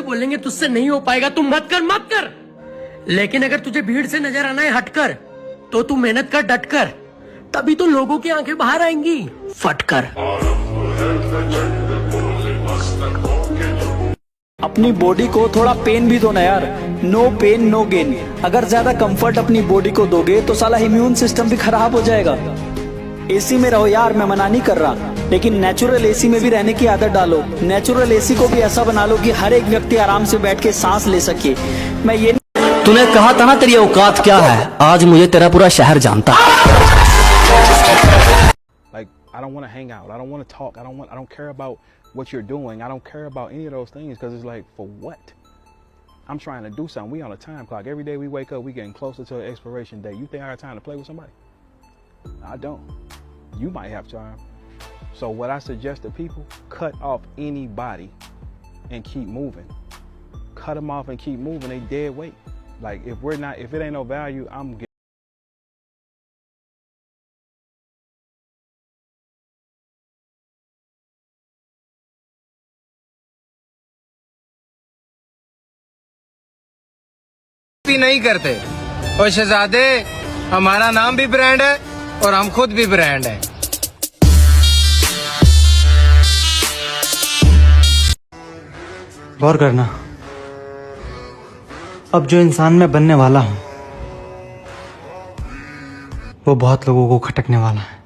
बोलेंगे तुझसे नहीं हो पाएगा, तुम मत कर मत कर। लेकिन अगर तुझे भीड़ से नजर आना है हटकर, तो तू मेहनत कर डटकर, तभी तो लोगों की आंखें बाहर आएंगी फटकर। अपनी बॉडी को थोड़ा पेन भी दो ना यार, नो पेन नो गेन। अगर ज्यादा कंफर्ट अपनी बॉडी को दोगे तो साला इम्यून सिस्टम भी खराब हो जाएगा। एसी में रहो यार, मैं मना नहीं कर रहा, लेकिन नेचुरल एसी में भी रहने की आदत डालो। नेचुरल एसी को भी ऐसा बना लो कि हर एक व्यक्ति आराम से बैठ के सांस ले सके। मैं ये तूने कहा था ना तेरी औकात क्या है, आज मुझे तेरा पूरा शहर जानता है। Like, I don't want to hang out. I don't want to talk. I don't care about what you're doing. I don't care about any of those things because it's like, for what? I'm trying to do something. We on a time clock. Every day we wake up, we getting closer to the expiration date. You think I got time to play with somebody? I don't. You might have time. So what I suggest to people, cut off anybody and keep moving. Cut them off and keep moving. They dead weight. Like, if it ain't no value, I'm getting. नहीं करते और शहजादे, हमारा नाम भी brand है और हम खुद भी ब्रांड है। गौर करना, अब जो इंसान मैं बनने वाला हूं वो बहुत लोगों को खटकने वाला है।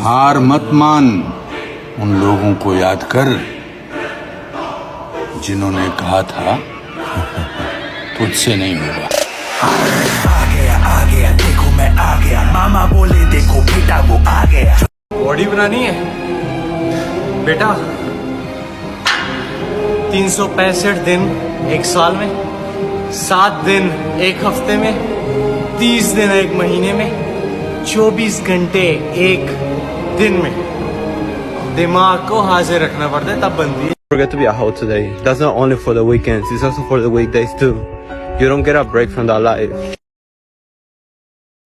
हार मत मान, उन लोगों को याद कर जिन्होंने कहा था तुझसे नहीं होगा। आ गया देखो मैं आ गया, मामा बोले देखो बेटा वो आ गया। बॉडी बनानी है बेटा, 365 दिन एक साल में, 7 दिन एक हफ्ते में, 30 दिन एक महीने में, 24 घंटे एक दिन में दिमाग को हाजिर रखना पड़ता है, तब बनती है। Forget to be a hoe today. That's not only for the weekends, it's also for the weekdays too. You don't get a break from that life.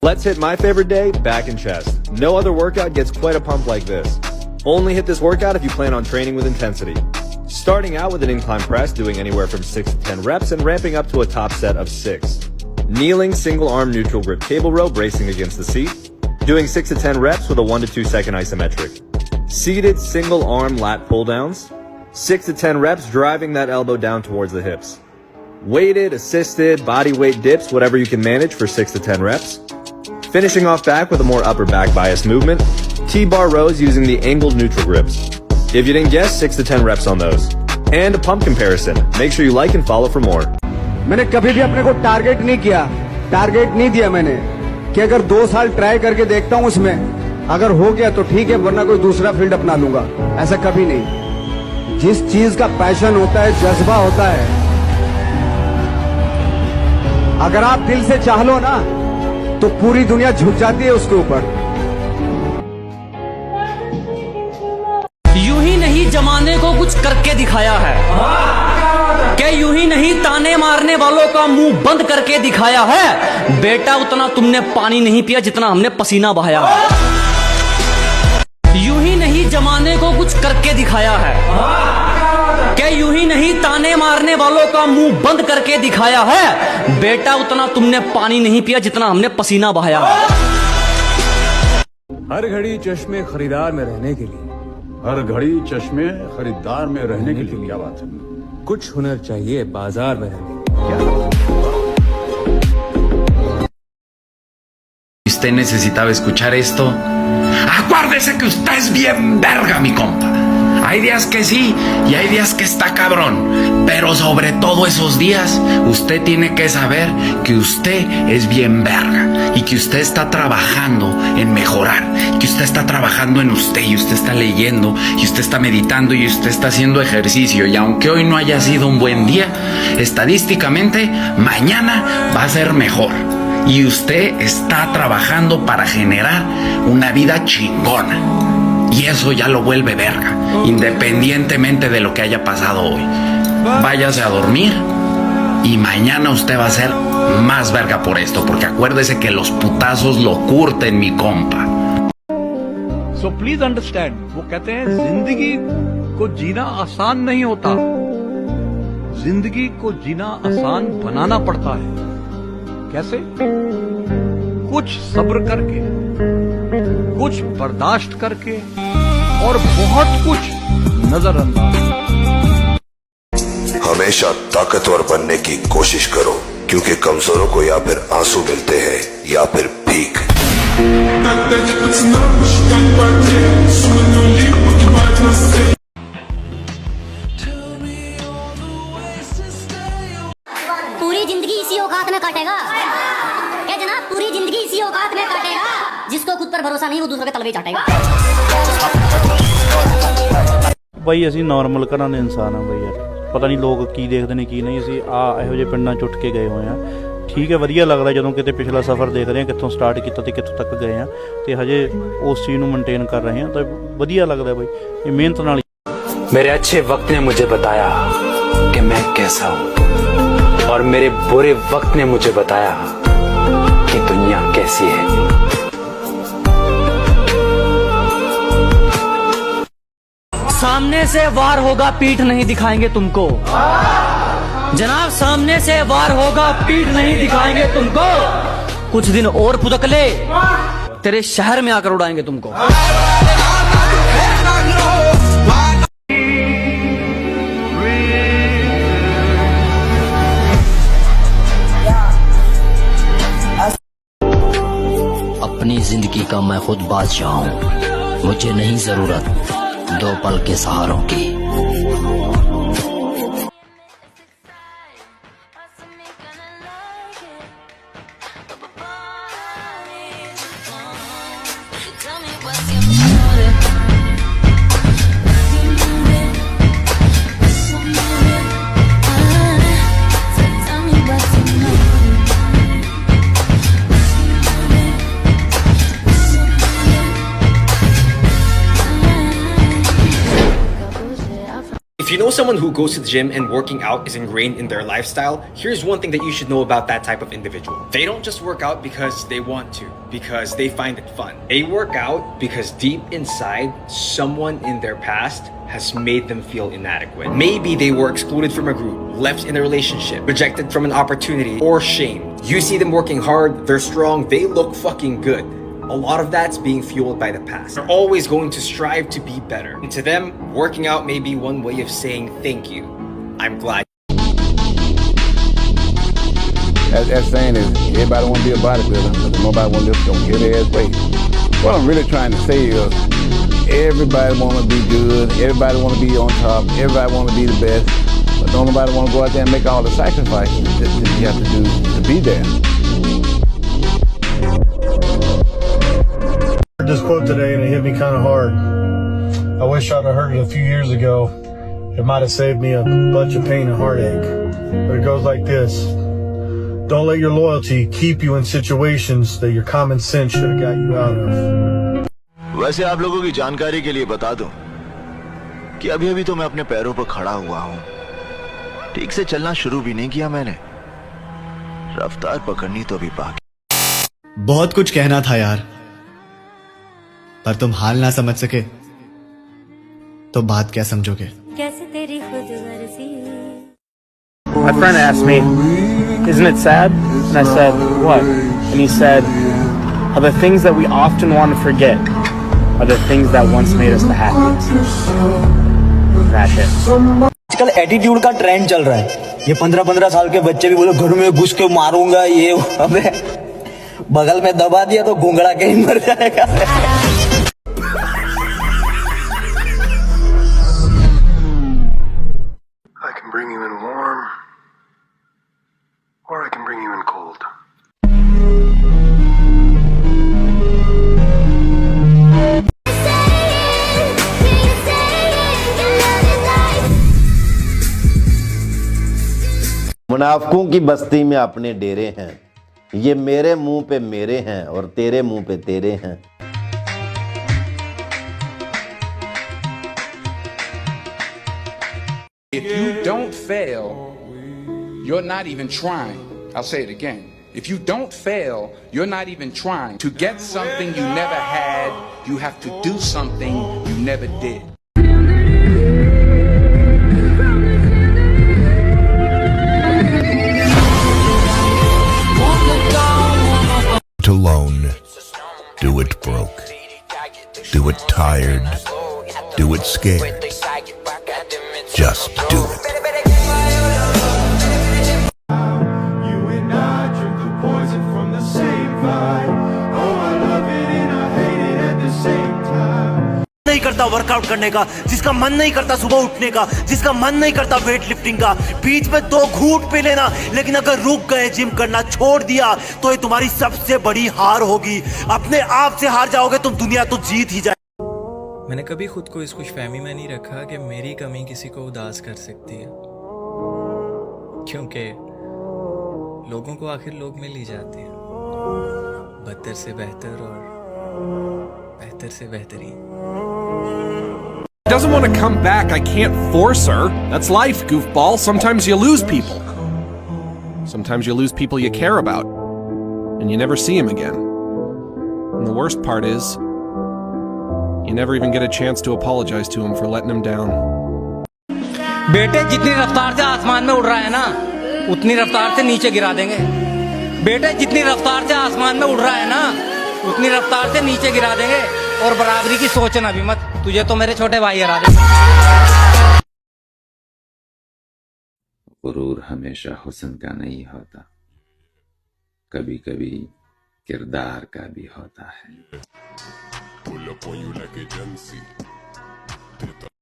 Let's hit my favorite day, back and chest. No other workout gets quite a pump like this. Only hit this workout if you plan on training with intensity. Starting out with an incline press, doing anywhere from 6 to 10 reps and ramping up to a top set of 6. Kneeling single arm neutral grip cable row, bracing against the seat. Doing 6 to 10 reps with a 1 to 2 second isometric. Seated single arm lat pull downs. 6 to 10 reps driving that elbow down towards the hips. Weighted, assisted, body weight dips, whatever you can manage for 6 to 10 reps. Finishing off back with a more upper back bias movement. T-bar rows using the angled neutral grips. If you didn't guess, 6 to 10 reps on those. And a pump comparison. Make sure you like and follow for more. मैंने कभी भी अपने को target नहीं किया, target नहीं दिया मैंने कि अगर 2 साल ट्राई करके देखता हूं उसमें, अगर हो गया तो ठीक है, वरना कोई दूसरा फील्ड अपना लूंगा। ऐसा कभी नहीं। जिस चीज का पैशन होता है, जज्बा होता है, अगर आप दिल से चाह लो ना तो पूरी दुनिया झुक जाती है उसके ऊपर। यूं ही नहीं जमाने को कुछ करके दिखाया है, क्या यूं ही नहीं ताने मारने वालों का मुंह बंद करके दिखाया है। बेटा उतना तुमने पानी नहीं पिया जितना हमने पसीना बहाया है। यूं ही नहीं जमाने को कुछ करके दिखाया है, क्या यूं ही नहीं ताने मारने वालों का मुंह बंद करके दिखाया है। बेटा उतना तुमने पानी नहीं पिया जितना हमने पसीना बहाया है। हर घड़ी चश्मे खरीदार में रहने के लिए, हर घड़ी चश्मे खरीदार में रहने के लिए, क्या बात है, कुछ हुनर चाहिए बाजार में रहने के लिए। Usted necesitaba escuchar esto. Acuérdese que usted es bien verga, mi compa. Hay días que sí y hay días que está cabrón, pero sobre todo esos días usted tiene que saber que usted es bien verga y que usted está trabajando en mejorar, que usted está trabajando en usted y usted está leyendo y usted está meditando y usted está haciendo ejercicio, y aunque hoy no haya sido un buen día, estadísticamente mañana va a ser mejor. Y usted está trabajando para generar una vida chingona. Y eso ya lo vuelve verga, independientemente de lo que haya pasado hoy. Váyase a dormir y mañana usted va a ser más verga por esto, porque acuérdese que los putazos lo curten, mi compa. So please understand, वो कहते हैं जिंदगी को जीना आसान नहीं होता, जिंदगी को जीना आसान बनाना पड़ता है। कैसे? कुछ सब्र करके, कुछ बर्दाश्त करके और बहुत कुछ नजरअंदाज। हमेशा ताकतवर बनने की कोशिश करो, क्योंकि कमजोरों को या फिर आंसू मिलते हैं या फिर भीख। पूरी जिंदगी इसी औकात में काटेगा क्या जनाब? पूरी जिंदगी इसी औकात में काटेगा। जिसको खुद पर भरोसा नहीं वो दूसरों के तलवे चाटेगा। ਬਈ ਅਸੀਂ ਨਾਰਮਲ ਘਰਾਂ ਦੇ ਇਨਸਾਨ ਆ ਬਈ ਯਾਰ, ਪਤਾ ਨਹੀਂ ਲੋਕ ਕੀ ਦੇਖਦੇ ਨੇ ਕੀ ਨਹੀਂ। ਅਸੀਂ ਇਹੋ ਜਿਹੇ ਪਿੰਡਾਂ 'ਚ ਉੱਠ ਕੇ ਗਏ ਹੋਏ ਆ। ਠੀਕ ਹੈ, ਵਧੀਆ ਲੱਗਦਾ ਜਦੋਂ ਕਿਤੇ ਪਿਛਲਾ ਸਫ਼ਰ ਦੇਖਦੇ ਹਾਂ ਕਿੱਥੋਂ ਸਟਾਰਟ ਕੀਤਾ ਤੇ ਕਿੱਥੋਂ ਤੱਕ ਗਏ ਆ, ਤੇ ਹਜੇ ਉਸ ਚੀਜ਼ ਨੂੰ ਮੇਨਟੇਨ ਕਰ ਰਹੇ ਹਾਂ ਤਾਂ ਵਧੀਆ ਲੱਗਦਾ ਬਈ। ਇਹ ਮਿਹਨਤ ਨਾਲ। मेरे अच्छे वक्त ने मुझे बताया कि मैं कैसा हूँ, और मेरे बुरे वक्त ने मुझे बताया कि दुनिया कैसी है। सामने से वार होगा, पीठ नहीं दिखाएंगे तुमको जनाब, सामने से वार होगा, पीठ नहीं दिखाएंगे तुमको। कुछ दिन और फुदक ले, तेरे शहर में आकर उड़ाएंगे तुमको। अपनी जिंदगी का मैं खुद बादशाह हूँ, मुझे नहीं जरूरत दो पल के सहारों की। If you know someone who goes to the gym and working out is ingrained in their lifestyle, here's one thing that you should know about that type of individual. They don't just work out because they want to, because they find it fun. They work out because deep inside, someone in their past has made them feel inadequate. Maybe they were excluded from a group, left in a relationship, rejected from an opportunity, or shamed. You see them working hard, they're strong, they look fucking good. A lot of that's being fueled by the past. They're always going to strive to be better. And to them, working out may be one way of saying thank you. I'm glad. As saying is, everybody want to be a bodybuilder, but nobody want to lift them heavy ass weight. What I'm really trying to say is, everybody want to be good, everybody want to be on top, everybody want to be the best, but don't nobody want to go out there and make all the sacrifices that you have to do to be there. This quote today and it hit me kind of hard. I wish I'd have heard it a few years ago. It might have saved me a bunch of pain and heartache. But it goes like this: don't let your loyalty keep you in situations that your common sense should have got you out of. वैसे आप लोगों की जानकारी के लिए बता दूं कि अभी तो मैं अपने पैरों पर खड़ा हुआ हूं। ठीक से चलना शुरू भी नहीं किया मैंने, रफ्तार पकड़नी तो अभी बाकी। बहुत कुछ कहना था यार, पर तुम हाल ना समझ सके तो बात क्या समझोगे? कैसे तेरी खुद गर्जी। My friend asked me, isn't it sad? And I said, what? And he said, are the things that we often want to forget are the things that once made us the happiest. That's it. आजकल attitude का trend चल रहा है। ये 15-15 साल के बच्चे भी बोले घर में घुस के मारूंगा, ये अबे बगल में दबा दिया तो घुंगड़ा के ही मर जाएगा। I can bring you in warm, or I can bring you in cold. मुनाफिकों की बस्ती में अपने डेरे हैं, ये मेरे मुंह पे मेरे हैं और तेरे मुंह पे तेरे हैं। If you don't fail, you're not even trying. I'll say it again. If you don't fail, you're not even trying. To get something you never had, you have to do something you never did. Alone. Do it broke. Do it tired. Do it scared. Just do it. You and I drink the poison from the same vibe. Oh, I love it and I hate it at the same time. नहीं करता workout करने का, जिसका मन नहीं करता सुबह उठने का, जिसका मन नहीं करता वेट लिफ्टिंग का, बीच में 2 घूंट पी लेना, लेकिन अगर रुक गए जिम करना छोड़ दिया तो ये तुम्हारी सबसे बड़ी हार होगी। अपने आप से हार जाओगे तुम, दुनिया तो जीत ही जाए। मैंने कभी खुद को इस खुशफहमी में नहीं रखा कि मेरी कमी किसी को उदास कर सकती है, क्योंकि लोगों को आखिर लोग मिल ही जाते हैं, बदतर से बेहतर और बेहतर से बेहतरीन। Doesn't want to come back. I can't force her. That's life, goofball. Sometimes you lose people. Sometimes you lose people you care about, and you never see them again. And the worst part is, you never even get a chance to apologize to him for letting him down. बेटे जितनी रफ्तार से आसमान में उड़ रहा है ना, उतनी रफ्तार से नीचे गिरा देंगे। बेटे जितनी रफ्तार से आसमान में उड़ रहा है ना, उतनी रफ्तार से नीचे गिरा देंगे। और बराबरी की सोचना भी मत, तुझे तो मेरे छोटे भाई हरा दे। गुरूर हमेशा हुस्न का नहीं होता, कभी कभी किरदार का भी होता है।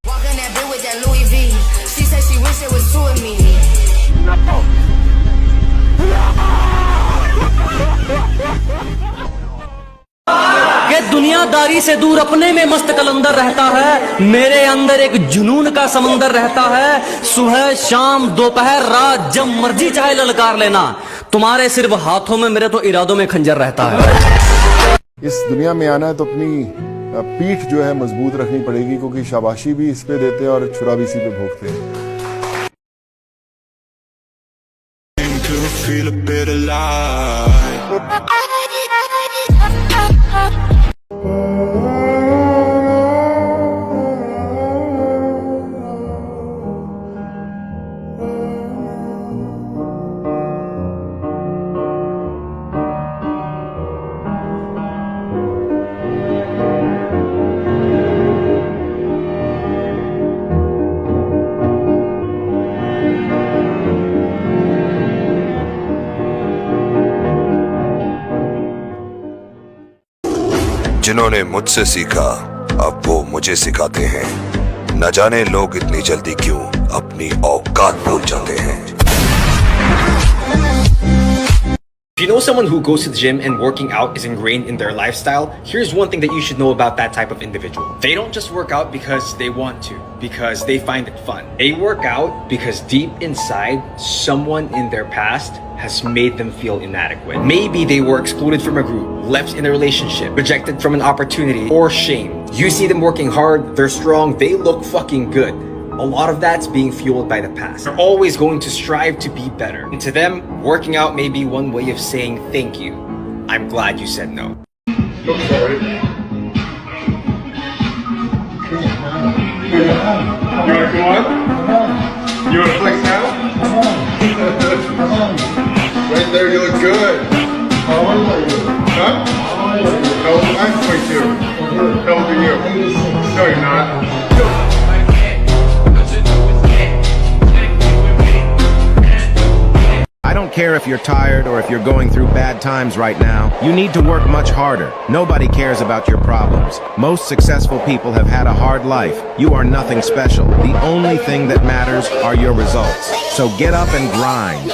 Walking that bitch with that Louis V. She said she wish it was 2 of me. कि दुनियादारी से दूर अपने में मस्त कलंदर रहता है, मेरे अंदर एक जुनून का समंदर रहता है। सुबह शाम दोपहर रात जब मर्जी चाहे ललकार लेना, तुम्हारे सिर्फ हाथों में मेरे तो इरादों में खंजर रहता है। इस दुनिया में आना है तो अपनी पीठ जो है मजबूत रखनी पड़ेगी, क्योंकि शाबाशी भी इस पे देते हैं और छुरा भी इसी पे भोगते हैं। Feel a bit alive. जिन्होंने मुझसे सीखा अब वो मुझे सिखाते हैं। न जाने लोग इतनी जल्दी क्यों अपनी औकात भूल जाते हैं। If you know someone who goes to the gym and working out is ingrained in their lifestyle, here's one thing that you should know about that type of individual. They don't just work out because they want to, because they find it fun. They work out because deep inside, someone in their past has made them feel inadequate. Maybe they were excluded from a group, left in a relationship, rejected from an opportunity, or shamed. You see them working hard, they're strong, they look fucking good. A lot of that's being fueled by the past. They're always going to strive to be better. And to them, working out may be one way of saying thank you. I'm glad you said no. Look for it. You wanna go on? You wanna flex now? Right there, you look good. Huh? No, I'm 22. How old are you? No, you're not. I don't care if you're tired or if you're going through bad times right now. You need to work much harder. Nobody cares about your problems. Most successful people have had a hard life. You are nothing special. The only thing that matters are your results. So get up and grind.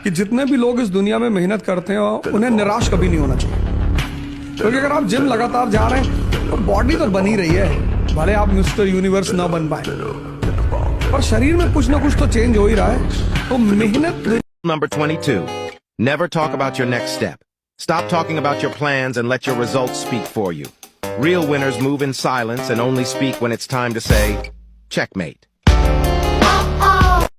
कि जितने भी लोग इस दुनिया में मेहनत करते हैं उन्हें निराश कभी नहीं होना चाहिए, क्योंकि अगर आप जिम लगातार जा रहे हैं तो बॉडी तो बनी रही है, भले आप मिस्टर यूनिवर्स ना बन पाए, पर शरीर में कुछ ना कुछ तो चेंज हो ही रहा है। तो मेहनत। Number 22. Never talk about your next step. Stop talking about your plans and let your results speak for you. Real winners move in silence and only speak when it's time to say, checkmate.